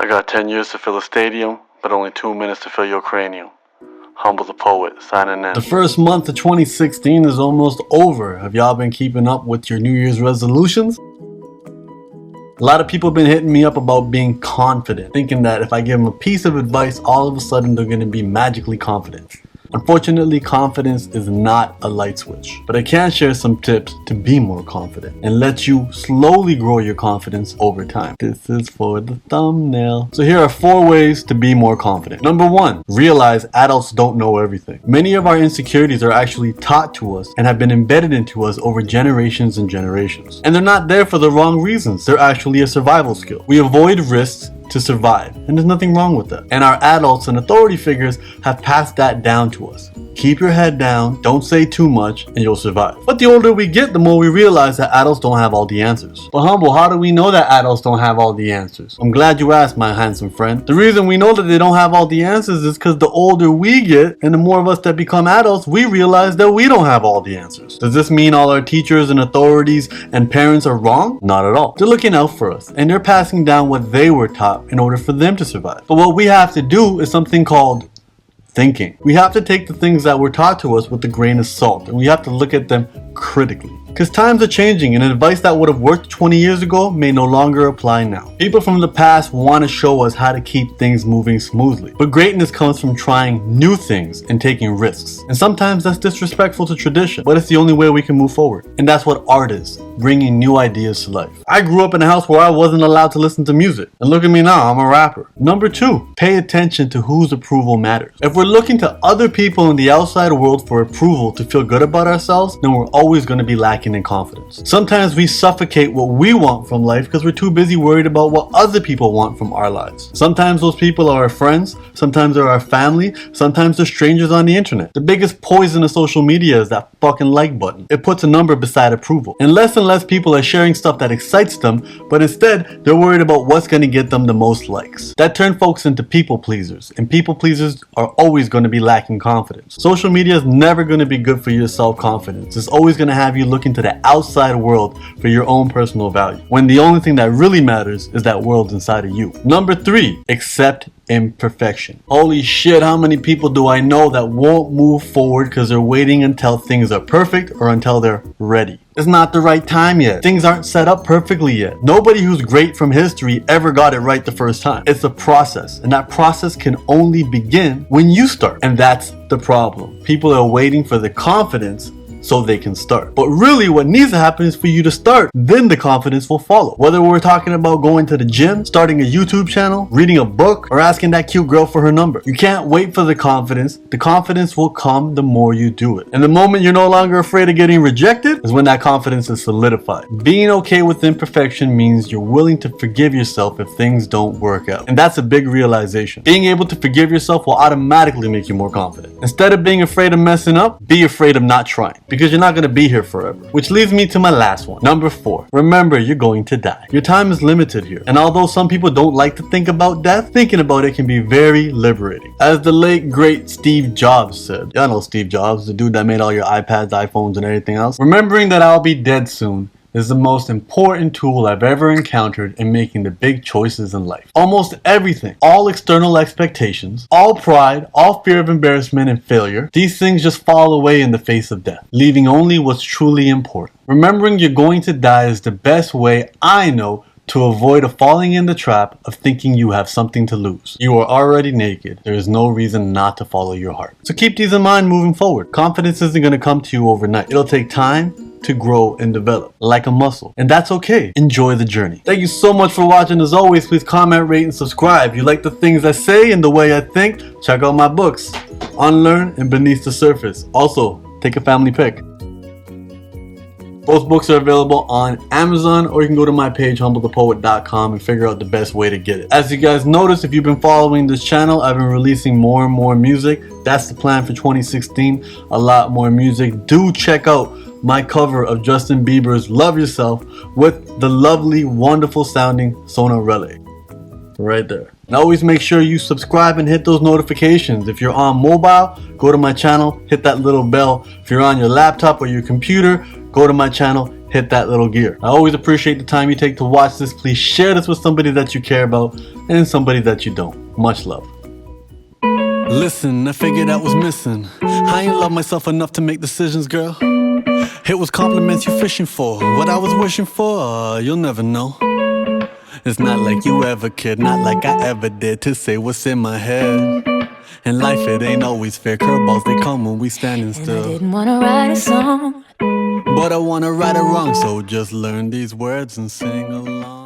I got 10 years to fill a stadium, but only 2 minutes to fill your cranium. Humble the poet, signing in. The first month of 2016 is almost over. Have y'all been keeping up with your New Year's resolutions? A lot of people have been hitting me up about being confident, thinking that if I give them a piece of advice, all of a sudden they're going to be magically confident. Unfortunately, confidence is not a light switch, but I can share some tips to be more confident and let you slowly grow your confidence over time. This is for the thumbnail. So here are 4 ways to be more confident. Number 1, realize adults don't know everything. Many of our insecurities are actually taught to us and have been embedded into us over generations and generations. And they're not there for the wrong reasons. They're actually a survival skill. We avoid risks to survive, and there's nothing wrong with that. And our adults and authority figures have passed that down to us. Keep your head down, don't say too much, and you'll survive. But the older we get, the more we realize that adults don't have all the answers. But Humble, how do we know that adults don't have all the answers? I'm glad you asked, my handsome friend. The reason we know that they don't have all the answers is because the older we get, and the more of us that become adults, we realize that we don't have all the answers. Does this mean all our teachers and authorities and parents are wrong? Not at all. They're looking out for us, and they're passing down what they were taught in order for them to survive. But what we have to do is something called thinking. We have to take the things that were taught to us with a grain of salt, and we have to look at them critically. Because times are changing, and advice that would have worked 20 years ago may no longer apply now. People from the past want to show us how to keep things moving smoothly. But greatness comes from trying new things and taking risks. And sometimes that's disrespectful to tradition, but it's the only way we can move forward. And that's what art is, bringing new ideas to life. I grew up in a house where I wasn't allowed to listen to music. And look at me now, I'm a rapper. Number 2, pay attention to whose approval matters. If we're looking to other people in the outside world for approval to feel good about ourselves, then we're always going to be lacking in confidence. Sometimes we suffocate what we want from life because we're too busy worried about what other people want from our lives. Sometimes those people are our friends, sometimes they're our family, sometimes they're strangers on the internet. The biggest poison of social media is that fucking like button. It puts a number beside approval. And less people are sharing stuff that excites them, but instead they're worried about what's going to get them the most likes. That turns folks into people pleasers, and people pleasers are always going to be lacking confidence. Social media is never going to be good for your self-confidence. It's always going to have you looking to the outside world for your own personal value, when the only thing that really matters is that world inside of you. Number 3, accept imperfection. Holy shit, how many people do I know that won't move forward because they're waiting until things are perfect or until they're ready? It's not the right time yet. Things aren't set up perfectly yet. Nobody who's great from history ever got it right the first time. It's a process, and that process can only begin when you start. And that's the problem. People are waiting for the confidence so they can start. But really what needs to happen is for you to start, then the confidence will follow. Whether we're talking about going to the gym, starting a YouTube channel, reading a book, or asking that cute girl for her number. You can't wait for the confidence. The confidence will come the more you do it. And the moment you're no longer afraid of getting rejected is when that confidence is solidified. Being okay with imperfection means you're willing to forgive yourself if things don't work out. And that's a big realization. Being able to forgive yourself will automatically make you more confident. Instead of being afraid of messing up, be afraid of not trying. Because you're not going to be here forever. Which leads me to my last one. Number 4. Remember, you're going to die. Your time is limited here. And although some people don't like to think about death, thinking about it can be very liberating. As the late great Steve Jobs said. Y'all know Steve Jobs, the dude that made all your iPads, iPhones, and everything else. Remembering that I'll be dead soon is the most important tool I've ever encountered in making the big choices in life. Almost everything, all external expectations, all pride, all fear of embarrassment and failure, these things just fall away in the face of death, leaving only what's truly important. Remembering you're going to die is the best way I know to avoid falling in the trap of thinking you have something to lose. You are already naked. There is no reason not to follow your heart. So keep these in mind moving forward. Confidence isn't going to come to you overnight. It'll take time to grow and develop like a muscle, and that's okay. Enjoy the journey. Thank you so much for watching. As always, please comment, rate, and subscribe. If you like the things I say and the way I think, check out my books, Unlearn and Beneath the Surface. Also, take a family pic. Both books are available on Amazon, or you can go to my page, humblethepoet.com, and figure out the best way to get it. As you guys notice, if you've been following this channel, I've been releasing more and more music. That's the plan for 2016. A lot more music. Do check out my cover of Justin Bieber's Love Yourself with the lovely, wonderful sounding Sona Relay. Right there. And always make sure you subscribe and hit those notifications. If you're on mobile, go to my channel, hit that little bell. If you're on your laptop or your computer, go to my channel, hit that little gear. I always appreciate the time you take to watch this. Please share this with somebody that you care about. and in somebody that you don't. Much love. Listen, I figured I was missing. I ain't love myself enough to make decisions, girl. It was compliments you fishing for. What I was wishing for, you'll never know. It's not like you ever cared, not like I ever did to say what's in my head. In life it ain't always fair, curveballs they come when we standing still. And I didn't wanna write a song, but I wanna right or wrong, so just learn these words and sing along.